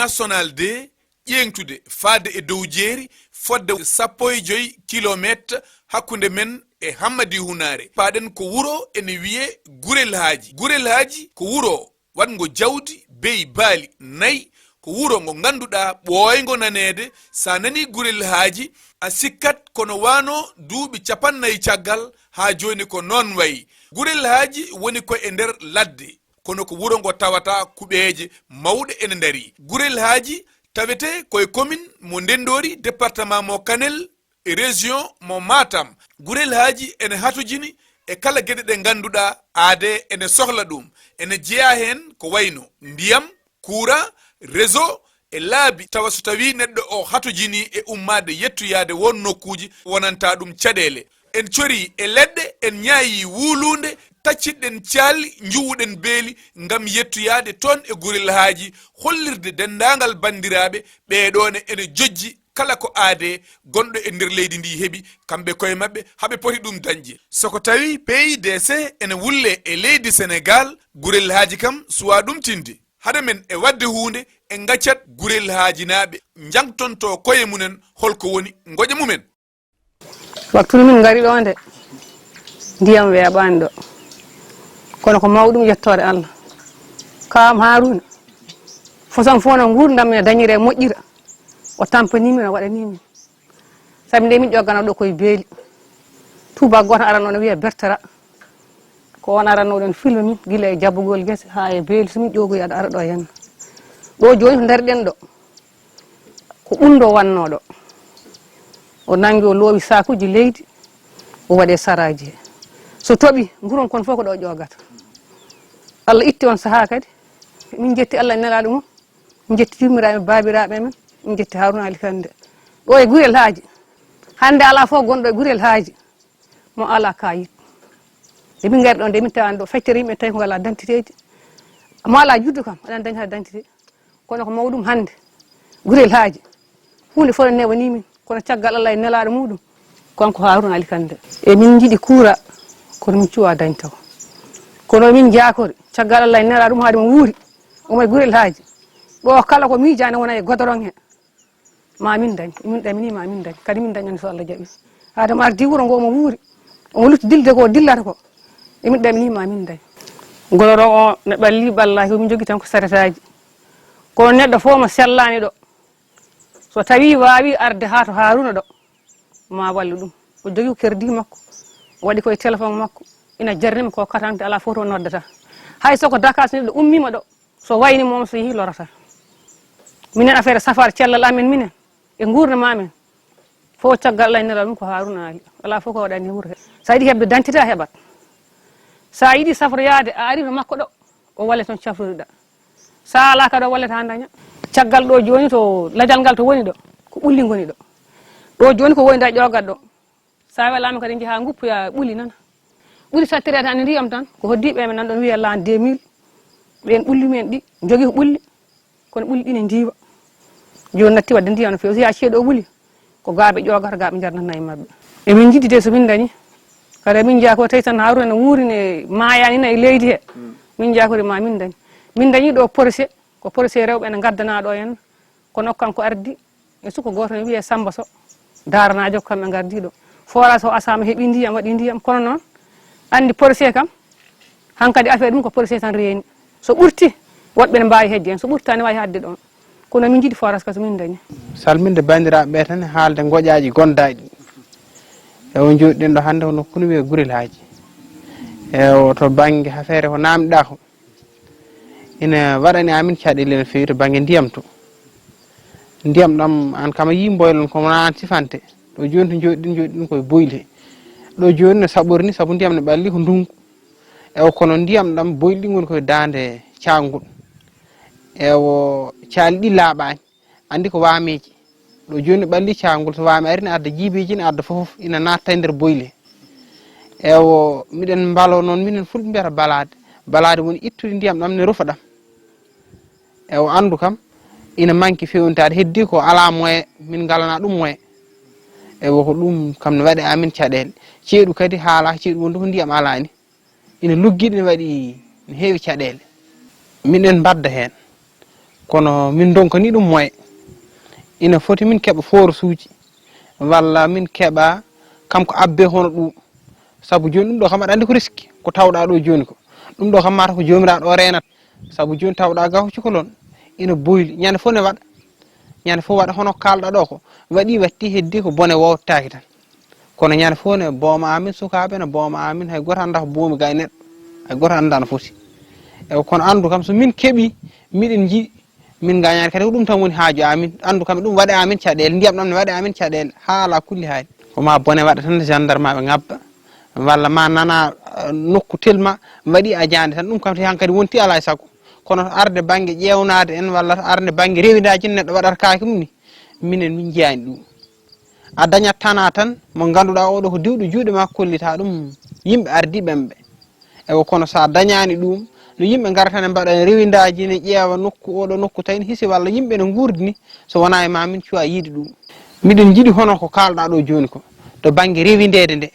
national de ƴeŋtude faade e dow jeeri fodde 15 kilometre hakkunde men e Hammadi Hunare. Paɗen ko wuro ene wiye Gurel haaji. Gurel haaji ko wuro wadgo jawdi beyi baali nayi, ko wuro ngo ganduɗa ɓooygo nanede. Sa nani Gurel haaji a sikkat kono wano duuɓi 40 caggal ha joni ko non wayi. Gurel haaji woni ko e nder ladde, kono ko wuro ngo tawata kuɓeje mawɗe ene ndari. Gurel haaji tawete koye commune mo Ndendori, département mo Kanel e région mo Matam. Gurel haaji ene hatujini e kala gueɗe ɗe ganduɗa aade ene sohla ɗum. Ene jeeya hen ko wayno ndiyam, courant, réseau e laabi. Tawa so tawi neɗɗo o hatujini e ummade yettoyade won nokkuji wonanta ɗum caɗele. En cori e leɗɗe, en ñaayi wuulunde, tacciɗen calli, juwuɗen beeli ngam yettoyade toon e Gurel haaji, hollirde dendagal bandiraɓe ɓeɗone ene jojji kala ko aade gonɗo e nder leydi ndi heɓi kamɓe koye mabɓe haɓe poti ɗum dañde. soko tawi PIDC ene wulle e leydi Sénégal, Gurel haaji kam suwa ɗum tinde. hade men e wadde hunde e gaccat Gurel haaji naɓe jangtonto koye munen holko woni goƴa mumen. waktu min gari ɗo nde ndiyam weeɓani ɗo, kono ko mawɗum yettore Allah. Kam Haruna fosan fof no gurdam e dañire e moƴƴira o tampanimin o waɗanimin. Sabi nde min ƴoggano ɗo koye beeli, tubak goto arano ne wiye Bertara, ko on aranoɗon filme min gila e jabbugol guese ha e beeli. Somin ƴogoyi aɗa ara ɗo henna ɗo joni to darɗen ɗo ko ɓundo wanno ɗo. O nangi o loowi sakuji leydi o waɗe saraji he. So toɓi nguron kon fof ko ɗo ƴogata. Allah itti on saha kadi min jetti Allah e nelaɗo mum, min jetti timmiraɓe babiraɓe men, min jetti Haruna Ali Kande. ɗo e Gurel haaji hande ala fof gonɗo e Gurel haaji mo ala kayit. nde min gari ɗo nde min tawani ɗo feccere yimɓe tawi ko ngala dentité ji, mo ala juddu kam aɗan dañi ha dentité. Kono ko mawɗum hande Gurel haaji hunde fof ne newani min, kono caggal Allah e nelaɗo muɗum konko Haruna Ali Kande. E min jiiɗi kuura kono min cuwa dañ taw, kono min jakori caggal Allah e nelaɗo ɗum haade mo wuuri omo e Gurel haaji ɗo kala ko miijani wona e godoron he ma min dañ, min ɗamini ma min dañ, kadi min dañani so Allah jaaɓi. haade mo ardi wuuro ngo omo wuuri omo lutti dilde ko dillata ko emin ɗamini ma min dañ. godoron o ne ɓalli ɓallaki omin jogui tan ko saretaji, kono neɗɗo fof mo sellani ɗo so tawi wawi arde ha to Haruna ɗo ma wallu ɗum. o jogui ko kerdi makko, o waɗi koye téléphone makko, ina jarnima ko katante ala fof to noddata. hay soko Dakar so neɗɗo ummima ɗo so wayni mom so yeehi lorata. minen affaire safar cellal amen minen e gurdama amen fof caggal Allah e nelaɗo ɗum ko Haruna Ali, ala fof ko waɗani wuuro he. sa yiiɗi heɓde dentité a heɓat, sa yiiɗi safroyade a ari to makko ɗo o walle toon cafroɗa, sa ala kadi o wallete ha daña. caggal ɗo joni to ladial ngal to woni ɗo ko ɓulli goni ɗo, ɗo joni ko woni da ƴogat ɗo, sa welama kadi jeeha guppoya ɓuuli nana. ɓuuri sattirede tan ndiyam tan ko hoddiɓe men nan ɗon wiye l'an 2000 ɓen ɓulli men ɗi jogui ko ɓulli, kono ɓulli ɗi ne ndiwa joni natti wadde ndiyam no fewi. so ya ceeɗo o ɓuuli ko gaaɓe ƴogata, gaaɓe jarnata e mabɓe. emin jiɗi de so min dañi kadi min jaa ko tawi tan Haruna ne wuurine mayanina e leydi he, min jakori ma min dañi. min dañi ɗo porosé, ko porosé rewɓe ne gaddana ɗo henna, kono kanko ardi e suko goto ne wiye Samba Sow daranajo ko kamɓe gardi ɗo. forage o asama heeɓi ndiyam waɗi ndiyam, kono noon andi porosé kam hankkadi affaire ɗum ko porosé tan reeni. so ɓurti woɗɓe ne mbawi hedde hen, so ɓurti ne wawi hadde ɗon, kono min jiiɗi forage ka so min dañi. salminde bandiraɓe ɓe tan haalde goƴaji gonɗaɗi e o joɗiɗen ɗo hande hono kono wiye Gurel haaji e to banggue affaire ko namdiɗa ko ina waɗani amin caɗele no fewi to banggue ndiyam to. ndiyam ɗam an kam a yi boylon kono an sifante ɗo joni to joɗiɗen koye boyli ɗo joni no saɓorni saabu ndiyam ne ɓalli ko ndungu e kono ndiyam ɗam boyli ɗi goni koye dande cangol e o caali ɗi laaɓani andi ko wameji ɗo joni ɓalli cangol so wami ari ne adda jiibiji ne adda foof ina natta e nder boyle e o miɗen mbalo noon minen fulɓe mbiyata balade. balade woni ittude ndiyam ɗam ne rufa ɗam e o andu kam ina manque fewnitade heddi ko ala moyen min galana ɗum moyen e ko ɗum kam ne waɗi amin caɗele. ceeɗu kadi haala ceeɗu wonde ko ndiyam alani ina luggiɗi ne waɗi ne heewi caɗele. minen mbadda hen kono min donkani ɗum moye ina foti min keɓa force uji walla min keɓa kam ko abbe hono ɗum sabu joni ɗum ɗo kam aɗa andi ko riski ko tawɗa ɗo joni ko ɗum ɗo kam mata ko jomiraɗo o renat sabu joni tawɗa ga ko cukalon ina boyli ñande fof ne waɗa ñande fof waɗa hono kalɗa ɗo ko waɗi watti heddi ko bone wowtaki tan kono ñande fof ne booma amin sukaɓe ne booma amin hay goto anda ko boomi ga e neɗɗo hay goto anda no foti e kono andu kam so min keeɓi miɗen jiiɗi min gañani kadi ko ɗum tan woni haaju amin andu kam ɗum waɗe amin caɗele ndiyam ɗam ne waɗe amin caɗele haala kulli haali koma bone waɗa tan gendarme ɓe ngabba walla ma nana nokku telma waɗi a jande tan ɗum kam te hankadi wonti ala e sago kono arde banggue ƴewnade en walla arde banggue rewidaji neɗɗo waɗata kaake mum ni minen min jiyani ɗum a dañat tana tan mo ganduɗa oɗo ko diwɗo juuɗe ma kollita ɗum yimɓe ardiɓemɓe ewo kono sa dañani ɗum no yimɓe garata ne mbaɗa rewindaji ne ƴeewa nokku oɗo nokku tawi hiisi walla yimɓe ne gurdini so wona e ma min cuwa yiide ɗum miɗen jiiɗi hono ko kalɗa ɗo joni ko to banggue rewindede nde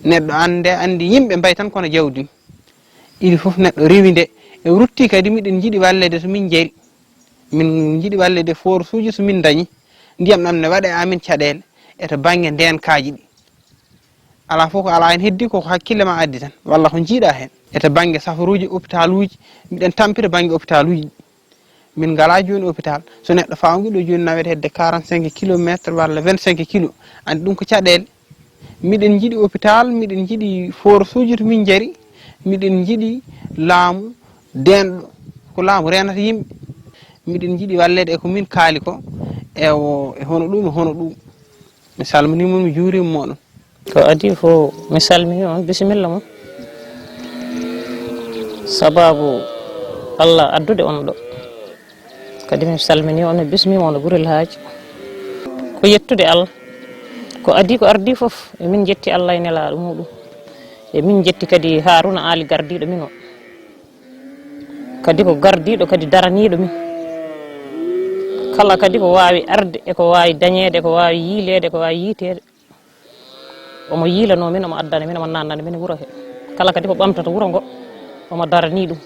neɗɗo andi yimɓe mbay tan kono jawdi ili foof neɗɗo rewinde e rutti kadi miɗen jiiɗi wallede so min jeeri min jiiɗi wallede force uji so min dañi ndiyam ɗam ne waɗe amin caɗele eto banggue nden kaji ɗi ala fof ko ala hen heddi koko hakkille ma addi tan walla ko jiiɗa hen eto banggue safaruji hôpital uji miɗen tampira banggue hôpital uji min ngala joni hôpital so neɗɗo fawgiɗo joni nawete hedde 45 kilométre walla 25 kilo andi ɗum ko caɗele miɗen jiiɗi hôpital miɗen jiiɗi force uji to min jaari miɗen jiiɗi laamu denɗo ko laamu renata yimɓe miɗen jiiɗi wallede eko min kaali ko e hono ɗum mi salminimon mi juurima moɗon ko adi fo mi salmini on bisimilla mon sababu Allah addude on ɗo kadi mi salmini on mi bismima on Gurel haaji ko yettude Allah ko adi ko ardi foof emin jetti Allah e nelaɗo muɗum emin jetti kadi Haruna Ali gardiɗo min o kadi ko gardiɗo kadi daraniɗo min kala kadi ko wawi arde eko wawi dañede eko wawi yiilede eko wawi yiitede omo yiilano min omo addana min omo nannana min wuuro he kala kadi ko ɓamtata wuuro ngo omo darani ɗum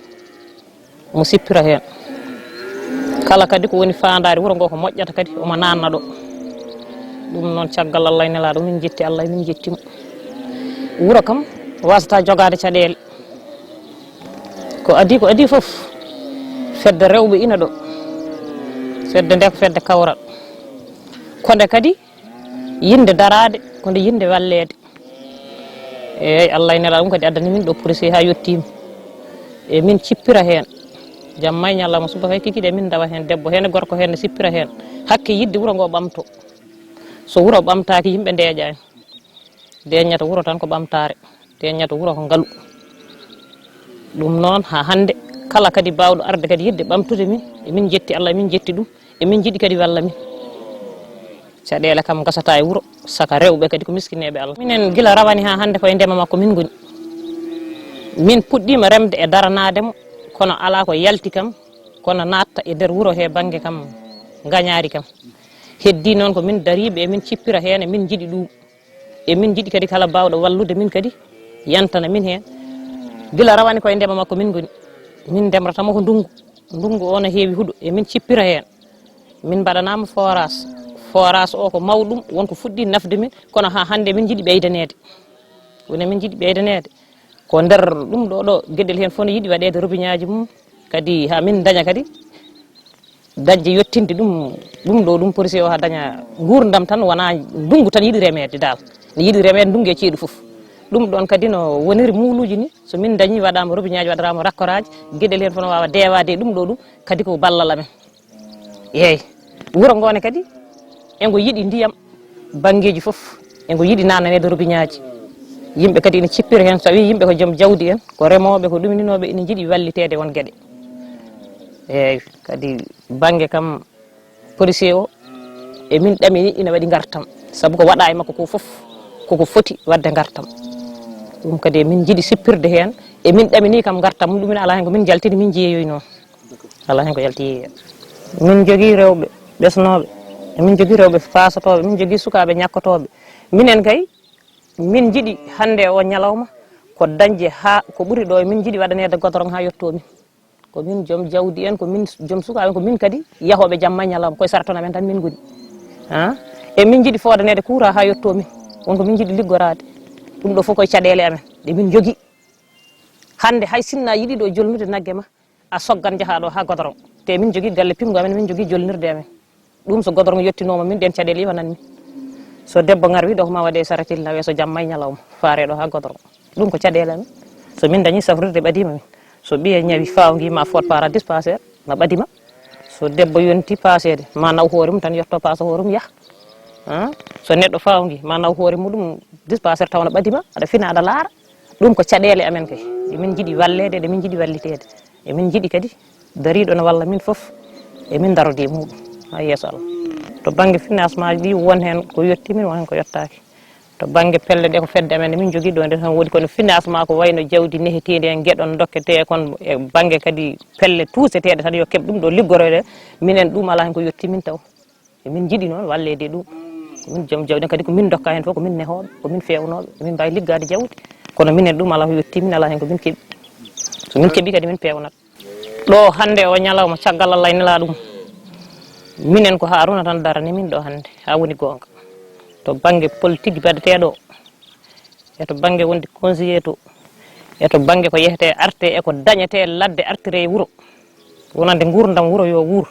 omo sippira hen kala kadi ko woni fandare wuuro ngo ko moƴƴata kadi omo nanna ɗo ɗum noon caggal Allah e nelaɗo min jetti Allah min jettimo wuuro kam wasata jogade caɗele ko adi foof fedde rewɓe ina ɗo fedde nde ko fedde kawral konde kadi yinde darade konde yinde wallede eyyi Allah e nelaɗo ɗum kadi addani min ɗo police ha yettima e min cippira hen jamma e ñallama suba kay kikiɗe min dawa hen debbo hen e gorko hen ne sippira hen hakke yidde wuuro ngo ɓamto so wuuro ɓamtaki yimɓe ndeeƴani deññata wuuro tan ko ɓamtare deññata wuuro ko ngaalu ɗum noon ha hande kala kadi bawɗo arde kadi yidde ɓamtude min emin jetti Allah emin jetti ɗum emin jiiɗi kadi walla min caɗele kam gasata e wuuro saka rewɓe kadi ko miskineɓe Allah minen guila rawani ha hande koye ndema makko min goni min puɗɗima remde e daranademo kono ala ko yalti kam kono natta e nder wuuro he banggue kam gañari kam heddi noon ko min dariɓe emin cippira hen emin jiiɗi ɗum emin jiiɗi kadi kala bawɗo wallude min kadi yantana min hen guila rawani koye ndema makko min goni min ndemratamo ko ndungu o no heewi huuɗo emin cippira hen min mbaɗanama forage o ko mawɗum wonko fuɗɗi nafde min kono ha hande min jiiɗi ɓeydanede woni min jiiɗi ɓeydanede ko nder ɗum ɗo gueɗel hen fof no yiiɗi waɗede robiñaji mum kadi ha min daña kadi dañde yettinde ɗum police o ha daña gurdam tan wona ndungu tan yiiɗi remede dal ne yiiɗi remede ndungu e ceeɗu foof ɗum ɗon kadi no woniri muuluji ni so min dañi waɗama robiñaji waɗarama rakkoraji gueɗel hen fof no wawa dewade e ɗum kadi ko ballal amen eyyi wuuro ngone kadi ego yiiɗi ndiyam banggueji foof ego yiiɗi nananede robiñaji yimɓe kadi ene cippira hen so wi yimɓe ko joom jawdi en ko remoɓe ko ɗumininoɓe ene jiiɗi wallitede won gueɗe eyyi kadi banggue kam policier o emin ɗamini ina waɗi gartam saabu ko waɗa e makko ko foof koko foti wadde gartam ɗum kadi emin jiiɗi sippirde hen emin ɗamini kam gartam mum ɗumen ala hen ko min jaltini min jeeyoy noon ala hen ko jalti yeeya min jogui rewɓe ɓesnoɓe emin jogui rewɓe fasotoɓe min jogui sukaɓe ñakkotoɓe minen kay min jiiɗi hande o ñalawma ko dañde ha ko ɓuuri ɗo min jiiɗi waɗanede goudron ha yetto min ko min joom jawdi en ko min joom sukaɓe ko min kadi yahoɓe jamma ñalawma koye sartona men tan min goni e min jiiɗi fodanede courant ha yetto min wonko min jiiɗi liggorade ɗum ɗo fof koye caɗele amen ɗe min jogui hande hay sinna yiɗi ɗo jolnude naggue ma a soggan jaahaɗo ha godoron te min jogui galle pimgo amen min jogui jolnirde amen ɗum so godoron yettinoma min ɗen caɗele iwanan min so debbo ngar wiɗo koma waɗe saratil nawe so jamma e ñalawma faareɗo ha godoron ɗum ko caɗele amen so min dañi safrude ɓadima min so ɓiye ñawi fawgui ma fot para dispensaire na ɓadima so debbo yonti pasede ma naw hoore mum tan yetto pasa hoore mum yaaha so neɗɗo fawgui ma naw hoore muɗum dispensaire tawna ɓadima aɗa fina aɗa laara ɗum ko caɗele amen kay emin jiiɗi wallede ɗe min jiiɗi wallitede emin jiiɗi kadi dariɗo no walla min foof emin darodi muɗum ha yeeso Allah to banggue financement ɗi won hen ko yetti min won hen ko yettaki to banggue pelle ɗe ko fedde amen min jogui ɗo nde tan woni kono financement ko wayno jawdi nehetedi en gueɗon dokkete kon e banggue kadi pelle tuuseteɗe tan yo keeɓ ɗum ɗo liggorede minen ɗum ala hen ko yetti min taw emin jiiɗi noon wallede ɗum min joom jawdi kadi ko min dokka hen fof ko min nehoɓe ko min fewnoɓe min mbawi liggade jawdi kono minen ɗum ala ko yetti min ala hen ko min keeɓi so min keeɓi kadi min pewnat ɗo hande o ñalawma caggal Allah nela ɗum minen ko Haruna tan darani min ɗo hande ha woni gonga to banggue politique baɗeteɗo e to banggue wonde conseiller to e to banggue ko yehete arte e ko dañete ladde artire e wuuro wonande gurdam wuuro yo wuur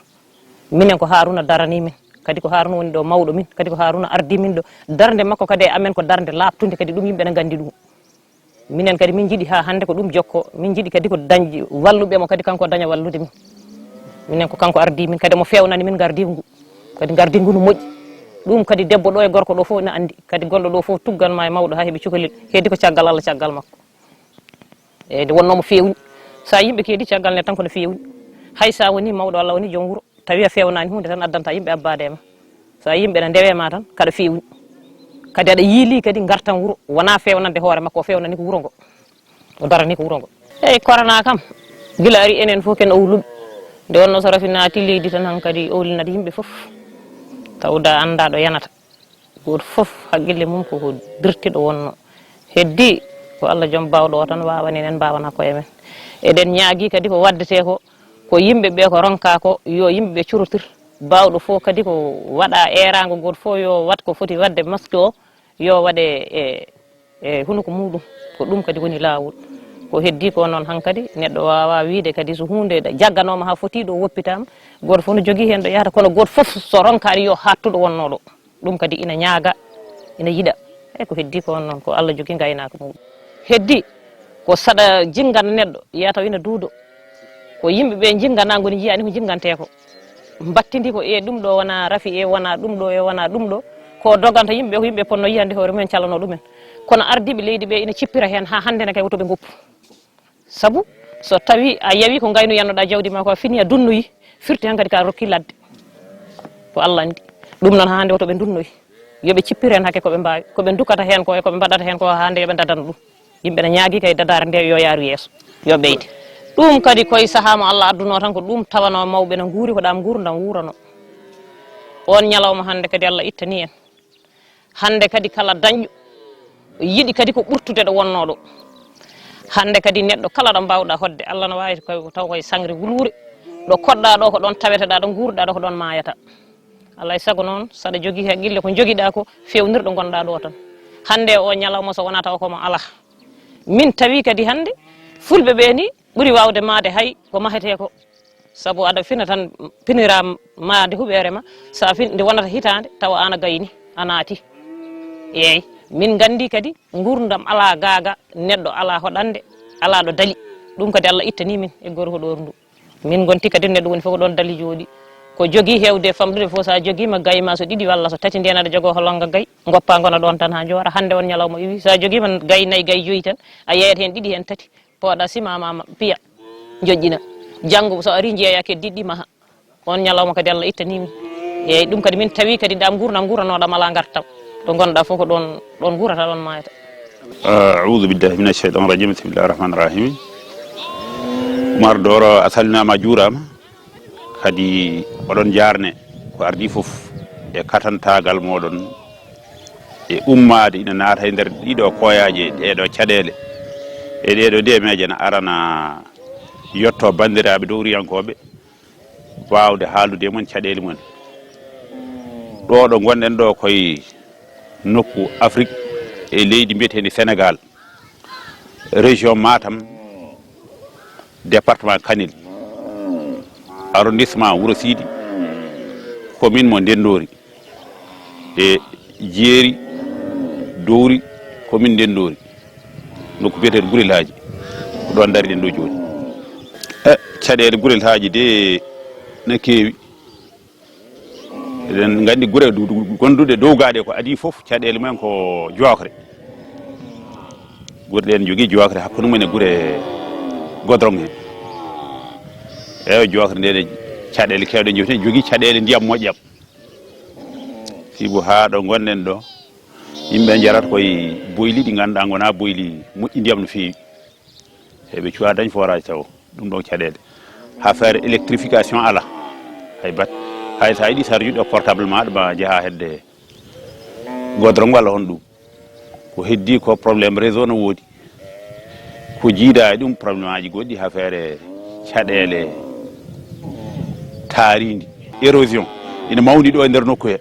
minen ko Haruna darani min kadi ko Haruna woni ɗo mawɗo min kadi ko Haruna ardi min ɗo darde makko kadi e amen ko darde labtude kadi ɗum yimɓe ne gandi ɗum minen kadi min jiiɗi ha hande ko ɗum jokko min jiiɗi kadi ko dañji walluɓemo kadi kanko daña wallude min minen ko kanko ardi min kadi mo fewnani min gardigu ngu kadi gardigu no moƴƴi ɗum kadi debbo ɗo e gorko ɗo fof ne andi kadi gonɗo ɗo fof tugganma e mawɗo ha heeɓi cukalel heddi ko caggal Allah caggal makko eyyi nde wonnomo fewni sa yimɓe keedi caggal ne tan kono fewni hay sa woni mawɗo Allah woni joom wuuro tawi a fewnani hunde tan addanta yimɓe abbade ma sa yimɓe ne ndewema tan kaɗa fewni kadi aɗa yiili kadi gartan wuuro wona fewnande hoore makko o fewnani ko wuuro ngo o darani ko wuuro ngo eyyi corona kam guila ari enen fof ken owluɓe nde wonno so rafi naati leydi tan hankkadi owlinata yimɓe fof tawda anda ɗo yanata goto fof haqqille mum koko dirtiɗo wonno heddi ko Allah joom bawɗo o tan wawani en mbawana koye men eɗen ñaagui kadi ko waddete ko yimɓeɓe ko ronka ko yo yimɓeɓe curotir bawɗo fof kadi ko waɗa erago goto fof yo wat ko foti wadde masque o yo waɗe e hunuko muɗum ko ɗum kadi woni lawol ko heddi ko noon hankkadi neɗɗo wawa wiide kadi so hunde jagganoma ha fotiɗo woppitama goto fof no jogui hen ɗo yahata kono goto fof so ronkani yo hattuɗo wonnoɗo ɗum kadi ina ñaaga ina yiiɗa eyyi ko heddi ko noon ko Allah jogui gaynaka muɗum heddi ko saɗa jinggana neɗɗo yiya taw ina duuɗo ko yimɓeɓe jinggana goni jiyani ko jinggante ko battidi ko e ɗum ɗo wona rafi e wona ɗum ɗo e wona ɗum ɗo ko doganta yimɓeɓe ko yimɓe ponno yiyande hoore mumen calano ɗumen kono ardiɓe leydi ɓe ina cippira hen ha hande ne kay wotoɓe goppu saabu so tawi a yawi ko gayno yannoɗa jawdi ma ko a fini a dunnoyi firti han kadi ka rokki ladde ko Allah andi ɗum noon ha hande wotoɓe dunnoyi yoɓe cippir hen hakke koɓe mbawi koɓe dukkata hen ko e koɓe mbaɗata hen ko hande yoɓe dadana ɗum yimɓe ne ñaagui kay dadare nde yo yaaru yeeso yo ɓeyde ɗum kadi koye saaha mo Allah adduno tan ko ɗum tawano mawɓe no guuri ko ɗam gurdam wuurano on ñalawma hande kadi Allah ittani en hande kadi kala dañƴo yiiɗi kadi ko ɓurtude ɗo wonnoɗo hande kadi neɗɗo kala ɗo mbawɗa hodde Allah no wawi taw koye sangre wulwure ɗo koɗɗa ɗo ko ɗon taweteɗa ɗo guurɗa ɗo ko ɗon mayata alay saago noon saɗa jogui haqqille ko joguiɗa ko fewnirɗo gonɗa ɗo tan hande o ñalawma so wona taw komo ala min tawi kadi hande fulɓe ɓe ni ɓuuri wawde maade hay ko mahete ko saabu aɗa fina tan pinira maade huɓere ma sa fin nde wonata hitande tawa an a gayni a naati eyyi min gandi kadi gurdam ala gaaga neɗɗo ala hoɗande ala ɗo daali ɗum kadi Allah ittani min e goto ko ɗo ndu min gonti kadi neɗɗo woni fof ko ɗon daali jooɗi ko jogui hewde famɗude fof sa joguima gayma so ɗiɗi walla so tati nden aɗa jogo holonga gayi goppa gona ɗon tan ha joora hande on ñalawma iwi sa joguima gayi nayyi gayi joyyi tan a yeyat hen ɗiɗi hen tati pooɗa simama piya joƴƴina janggo so ari jeeya keddiɗɗi maaha on ñalawma kadi Allah ittani min eyyi ɗum kadi min tawi kadi ɗam gurdam guranoɗam ala gartam to gonɗa fof ko ɗon gurata ɗon mayata a'udhu billahi minash shaitanir rajim bismillahir rahmanir rahim Umar Doro a salminama a juurama kadi oɗon jarne ko ardi foof e katantagal moɗon e ummade ina naata e nder ɗiɗo koyaji ɗeɗo caɗele e ɗeɗo ndemeje ne arana yetto bandiraɓe dowriyankoɓe wawde haalude mon caɗele mon ɗo ɗo gonɗen ɗo koye nokku Afrique e leydi mbiyetedi Sénégal région Matam département Kanel arrondissement Wuro Sidi commune mo Ndendori e jeeri dowri commune Ndendori nokku biyeteɗo Gurel haaji ko ɗon daariɗen ɗo joni caɗele Gurel haaji de ne keewi eɗen gandi gure gonduɗe dow gaɗe ko adi foof caɗele mumen ko jokre gure ɗe ne jogui jokre hakkude mumen e gure godrong he eyi jokre nde caɗele kewɗe jewte jogui caɗele ndiyam moƴƴam sibo ha ɗo gonɗen ɗo yimɓe jarata koye boyli ɗi ganduɗa gona boyli moƴƴi ndiyam no fewi eɓe cuwa dañ forage taw ɗum ɗon caɗele ha faire électrification ala hay bat hay sa yiiɗi sarjuɗo portable maɗa ma jaaha hedde godrong walla hon ɗum ko heddi ko probléme réseau no woodi ko jiida e ɗum probléme aji goɗɗi ha feere caɗele taaridi érosion ina mawni ɗo e nder nokku he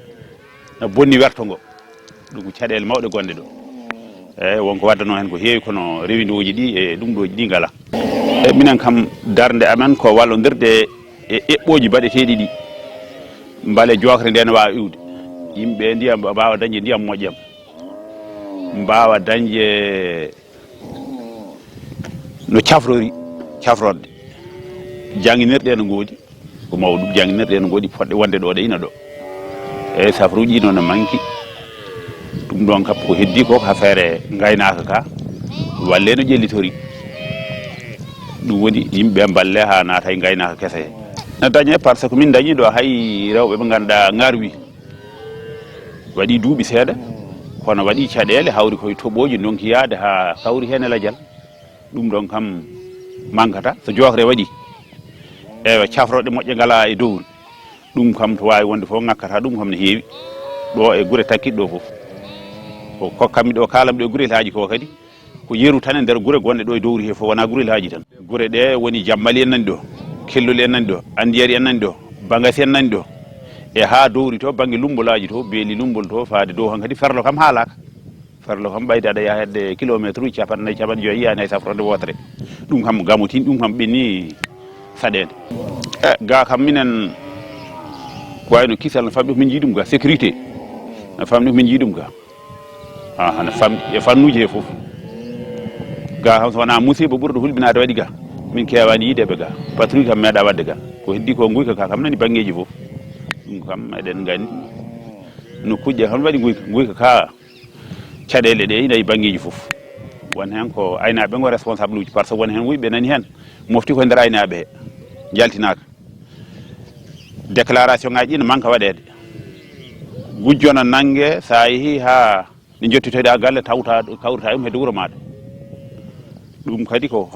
no bonni werto ngo ɗum ko caɗele mawɗe gonɗe ɗo eyyi wonko waddano hen ko heewi kono rewindoji ɗi e ɗum ɗoji ɗi ngala e minen kam darde amen ko wallodirde e eɓɓoji mbaɗeteɗi ɗi mbale jokre nde ne wawi iwde yimɓe ndiyam mbawa dañde ndiyam moƴƴam mbawa dañde no cafrode jangguinirɗe no goodi ko mawɗum jangguinirɗe no goodi poɗɗe wonde ɗo ɗe ina ɗo eyyi safruji noon no manki ɗum ɗon kam ko heddi ko ha feere gaynaka ka walle no ƴellitori ɗum woni yimɓe mballe ha naata e gaynaka kesa he no dañe par ce que min dañi ɗo hay rewɓe ɓe ganduɗa ngarwi waɗi duuɓi seeɗa kono waɗi caɗele hawri koye toɓoji donki yaade ha hawri hen e ladial ɗum ɗon kam mankata so jokre waɗi ewa cafroɗe moƴƴe ngala e dowru ɗum kam to wawi wonde fof ngakkata ɗum kam no heewi ɗo e guure takkiɗe ɗo foof ko kokkami ɗo kalam ɗo e Gurel haaji ko kadi ko yeru tan e nder guure gonɗe ɗo e dowri he fof wona Gurel haaji tan guure ɗe woni Jammali en nani ɗo Kellol en nani ɗo Andiyari en nani ɗo Bagasi en nani ɗo e ha dowri to banggue lumbolaji to beeli lumbol to faade dow han kadi ferlo kam haalaka ferlo kam ɓayde aɗa yaha hedde kilométre uji capannayyi capanɗe joyyi yani hay safrode wotere ɗum kam gamutin ɗum kam ɓenni saɗede ga kam minen wayno kisal no famɗi ko min jiiɗum ga sécurité no famɗi ko min jiiɗum ga no famɗi e fannuji he foof ga kam so wona musiba ɓurɗo hulɓinade waɗi ga min kewani yiideɓe ga patrouille kam meeɗa wadde ga ko heddi ko guyka ka kam nani banggueji foof ɗum kam eɗen gandi no kuƴƴe kam waɗi guyka ka caɗele ɗe ina e banggueji foof won hen ko aynaɓe ngo responsable uji par ce que won hen wuyɓe nani hen mofti koye nder aynaɓe he jaltinaka déclaration ngaji ɗi ne manque waɗede gujjo no nangue sa yeehi ha ne jottitoɗe a galle kawrata ɗum hedde wuuro maɗa ɗum kadi ko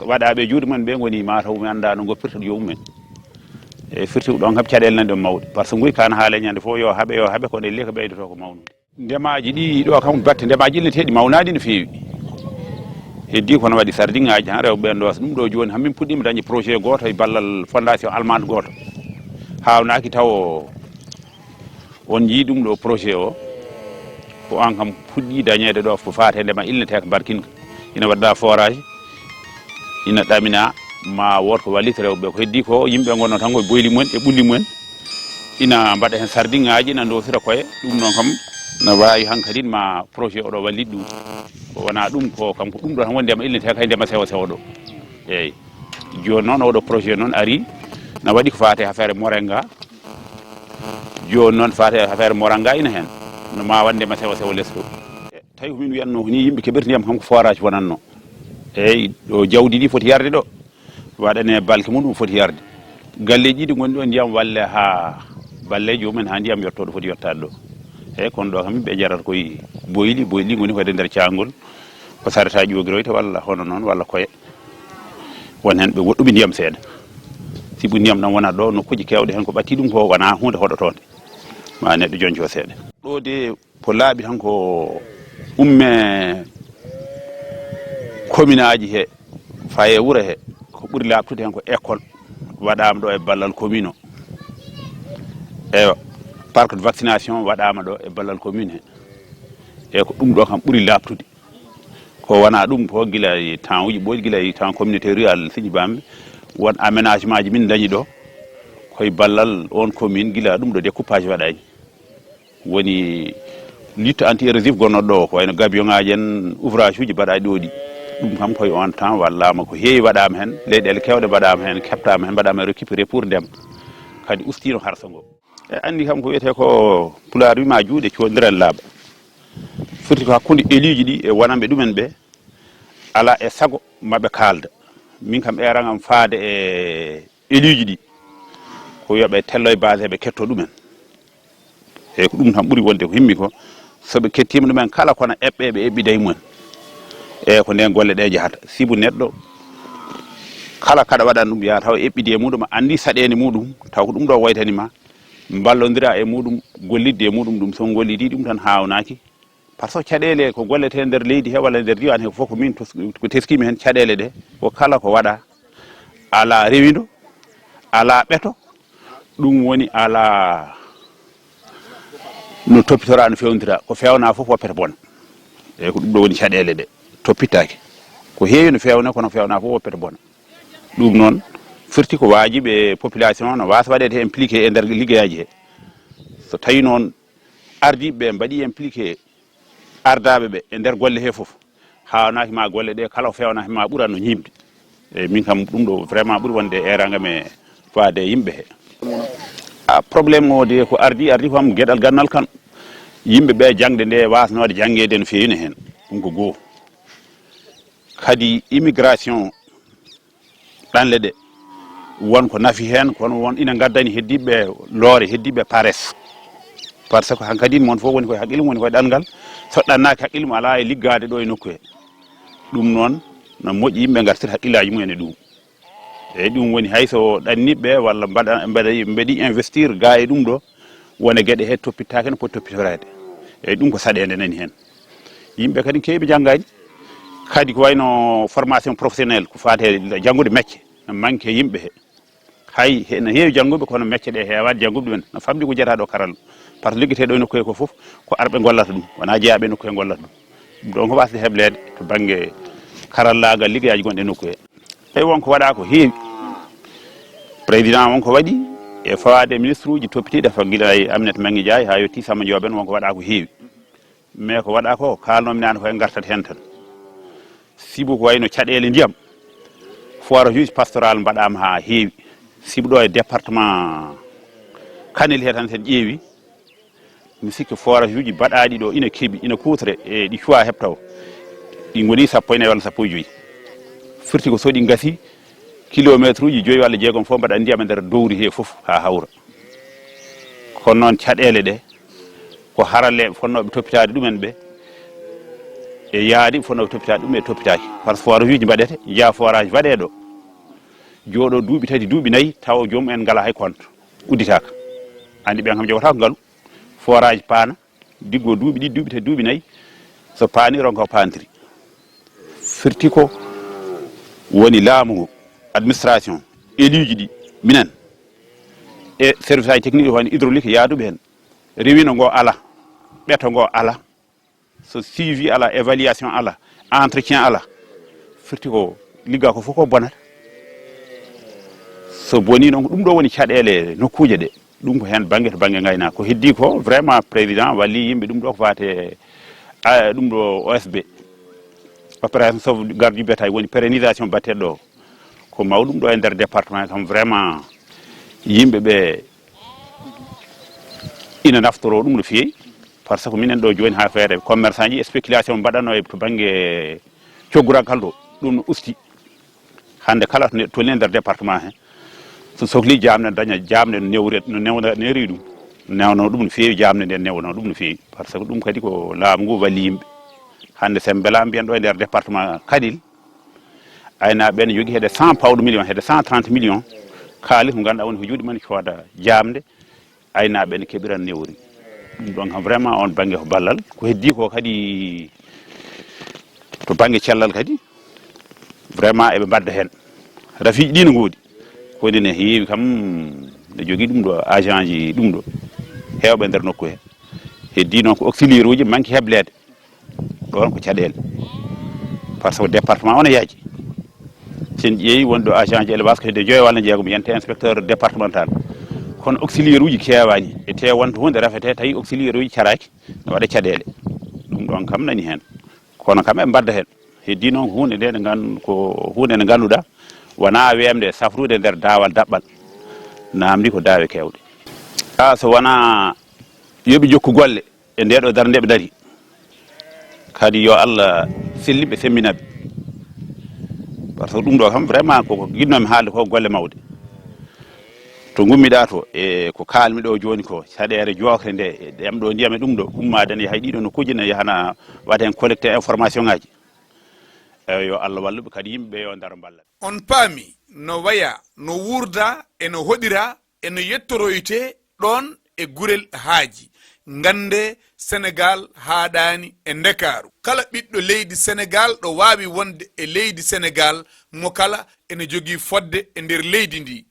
waɗaɓe juuɗe mumen ɓe goni mataw mi anda no goppirta jomumen e firtiɓe ɗon kam caɗele nani ɗon mawɗe par ce que guyka ne haale ñande fof yo haaɓe kono elle ko ɓeydoto ko mawnude ndemaji ɗi ɗo kam batte ndemaji ilneteɗi mawnadi no fewi heddi kono waɗi sardin ngaji han rewɓe ɓen ɗo so ɗum ɗo joni hammin puɗɗima dañde projet goto e ballal fondation allemande goto hawnaki taw on jii ɗum ɗo projet o ko an kam fuɗɗi dañede ɗo ko fate ndema ilnete ko barkinka ina wadda forage ina ɗamina ma woto ko wallita rewɓe ko heddi ko yimɓe gonno tan koye boyli mumen e ɓulli mumen ina mbaɗa hen sardin ngaji ina dosira koye ɗum ɗon kam no wawi hankkadi ma projet oɗo wallit ɗum ko wona ɗum ko kam ko ɗum ɗo tan woni ndema ilnete kay ndema sewo sewo ɗo eyyi joni noon oɗo projet noon ari no waɗi ko fate affaire moringa joni noon fate affaire moringa ina hen no ma wandema sewo sewo less ɗo tawi komin wiyatno ni yimɓe keɓirta ndiyam kam ko forage wonanno eyyi ɗo jawdi ɗi foti yarde ɗo waɗane balke mum ɗum foti yarde galleji ɗi gonɗi ɗo ndiyam walle ha balleji mumen ha ndiyam yettoɗo foti yettade ɗo eyyi kono ɗo kam yimɓe jarata koye boyli goni koyde nder cangol ko saretaji jogiroyte walla hono noon walla koye won hen ɓe woɗɗuɓe ndiyam seeɗa sibu ndiyam ɗam wonat ɗo nokkuji kewɗe hen ko ɓatti ɗum ko wona hunde hoɗotonde ma neɗɗo jonco seeɗa ɗo de ko laaɓi tan ko umme commune aji he faye wuuro he ko ko ɓuri laaɓtude hen ko école waɗama ɗo e ballal commune o e parc de vaccination waɗama ɗo e ballal commune he e ko ɗum ɗo kam ɓuri laaɓtude ko wona ɗum ko gila e temps uji ɓooyi gila e temps communauté rural Siñi Bamɓe won aménagement ji min dañi ɗo koye ballal on commune gila ɗum ɗo découpage waɗani woni lutte anti érosif gonnoɗo ɗo ko wayno gabion ŋaji en ouvrage uji mbaɗaɗi ɗo ɗi ɗum kam koye on temps wallama ko heewi waɗama hen leyɗele kewɗe mbaɗama hen keɓtama hen mbaɗama récupéré pour ndema kadi ustino harsa ngo e andi kam ko wiyete ko pulaar wima juuɗe codiral laaɓa firti ko hakkude éliji ɗi e wonanɓe ɗumen ɓe ala e sago maɓe kalda min kam erangam faade e éliji ɗi ko yoɓe tello e base heɓe ketto ɗumen eyyi ko ɗum tan ɓuuri wonde ko himmi ko soɓe kettima ɗumen kala kono eɓɓeɓe eɓɓida e mumen eyyi ko nden golle ɗe jahata sibu neɗɗo kala kaɗa waɗan ɗum yaa taw eɓɓidi e muɗum andi saɗede muɗum taw ko ɗum ɗo waytanima ballodira e muɗum gollidde e muɗum ɗum son gollidi ɗum tan hawnaki par ce que caɗele ko gollete nder leydi he walla nder diwan he fof ko min ko teskimi hen caɗele ɗe ko kala ko waɗa ala rewido ala ɓeeto ɗum woni ala no toppitora no fewnitira ko fewna fof woppete bona eyyi ko ɗum ɗo woni caɗele ɗe toppitaki ko heewi no fewne kono fewna fof woppete bona ɗum noon firti ko wajiɓe population no wasa waɗede impliqué e nder liggeyaji he so tawi noon ardiɓeɓe mbaɗi impliqué ardaɓe ɓe e nder golle he foof hawnaki ma golle ɗe kala ko fewnaki ma ɓuura no ñimde eyyi min kam ɗum ɗo vraiment ɓuuri wonde erangam e faade yimɓe he probléme o de ko ardi kam gueɗal gannal kan yimɓeɓe jangde nde wasnode janggede no fewino hen ɗum ko goho kadi immigration ɗanle ɗe wonko nafi hen kono won ina gaddani heddiɓe loore heddiɓe pares par ce que hankkadi mon fof woni koye haqqille mum woni koye ɗanngal so ɗannaki haqqille mum ala e liggade ɗo e nokku he ɗum noon no moƴƴi yimɓe gartir haqqillaji mumen e ɗum eyyi ɗum woni hayso ɗanniɓe walla mbaɗi investir ga e ɗum ɗo wona gueɗe he toppitaki no poti toppitorade eyyi ɗum ko saɗede nani hen yimɓe kadi kewɓe janggani kadi ko wayno formation professionnel ko fate janggude métier no manque yimɓe he hay no heewi jangguɓe kono métier ɗe hewani jangguɓe ɗumen no famɗi ko jeeta ɗo karalla par ce que liggueteɗo e nokku he ko foof ko arɓe gollata ɗum wona jeeyaɓe e nokku he gollata ɗum ɗum ɗon ko wasde heblede to banggue karallagal liggueyaji gonɗe e nokku he eyyi wonko waɗa ko heewi président wonko waɗi e fawade ministre uji toppitiɗe fa guila e Aminata Mbengue Ndiaye ha yetti Samba Diobène wonko waɗa ko heewi mais ko waɗa ko kalnomi nane koye gartat hen tan sibu ko wayno caɗele ndiyam forage uji pastoral mbaɗama ha heewi sibu ɗo e département Kanel he tan sen ƴeewi mi sikki forage uji mbaɗaɗi ɗo ina keeɓi ina kutre e ɗi cuwa heɓtaw ɗi goni 14 walla 15 firti ko so ɗi gasi kilométre uji 5 walla 6 fof mbaɗa ndiyam e nder dowri he foof ha hawra kono noon caɗele ɗe ko haralleɓe fonnoɓe toppitade ɗumen ɓe e yaadi fonnoɓe toppitade ɗum e toppitaki par ce que forage uji mbaɗete jiya forage waɗeɗo jooɗo duuɓi 3 duuɓi 4 taw joomum en ngala hay compte udditaka andi ɓen kam jogotako ngaalu forage paana diggo duuɓi 2 duuɓi 3 duuɓi 4 so paani ronka o paantiri firti ko woni laamu ngu administration éliji ɗi minen e service aji technique woni hydraulique yaaduɓe hen rewino ngo ala ɓeto ngo ala so suivi ala évaluation ala entretien ala firti ko ligga ko fof ko bonata so boni noon ɗum ɗo woni caɗele nokkuje ɗe ɗum ko hen banggue to banggue gayna ko heddi ko vraiment président walli yimɓe ɗum ɗo ko fate ɗum ɗo OSB opération sauvegarde du bétail woni pérennisation batteɗo ɗo ko mawɗum ɗo e nder département kam vraiment yimɓeɓe ina naftoro ɗum no fewi par ce que minen ɗo joni ha feere commerçant ji spéculation mbaɗano e to banggue coggurangal ɗo ɗum no usti hande kala to tolni e nder département he so sohli jamne daña jamne no newri ɗum newno ɗum no fewi jamne nde newno ɗum no fewi par ce que ɗum kadi ko laamu ngu walli yimɓe hande sen beela mbiyen ɗo e nder département Kadil aynaɓe ne jogui hedde 100 pawɗo millions hedde 130 millions kaalis ko ganduɗa woni ko juuɗe mumen cooda jamde aynaɓe ne keɓiran newri ɗum ɗon kam vraiment on banggue ko ballal ko heddi ko kadi to banggue cellal kadi vraiment eɓe mbadda hen rafiiji ɗi no ngoodi koni ne heewi kam ne jogii ɗum ɗo agent ji ɗum ɗo heewɓe e ndeer nokku he heddii noon ko auxiliaire uji manque hebleede ɗon ko caɗeele par ce que département o ne yaaji sen ƴeewi wonɗo agent ji élevage ko hedde joyi walla jeegom yiyante inspecteur départemental kono auxiliaire uji keewaani e te wonta hunde rafete tawi auxiliaire uji caraaki ne waɗa caɗeele ɗum ɗon kam nani heen kono kam e mbadda heen heddii noon ko hunde nde ko hunde nde ngannduɗaa wonaa weemde safrude e ndeer daawal daɓɓal naamdi ko daawe keewɗe so wonaa yoɓi jokku golle e nde ɗo darde nde ɓe dari kadi yo Allah selliɓe semminaɓe par ce que ɗum ɗo kam vraiment koko giɗnomi haalde ko golle mawɗe to gummiɗa to e ko kalmi ɗo joni ko caɗere jokre nde e ɗemɗo ndiyam e ɗum ɗo ummade ne yahay ɗiɗo nokkuji ne yahana waɗa hen collecté information ngaji eyi yo Allah walluɓe kadi yimɓeɓe yo daro balla on paami no waya no wurda eno hoɗira eno yettoroyte ɗon e gurel haaji ngande Sénégal haaɗani e ndekaru kala ɓiɗɗo leydi Sénégal ɗo wawi wonde e leydi Sénégal mo kala ene jogii fodde e nder leydi ndi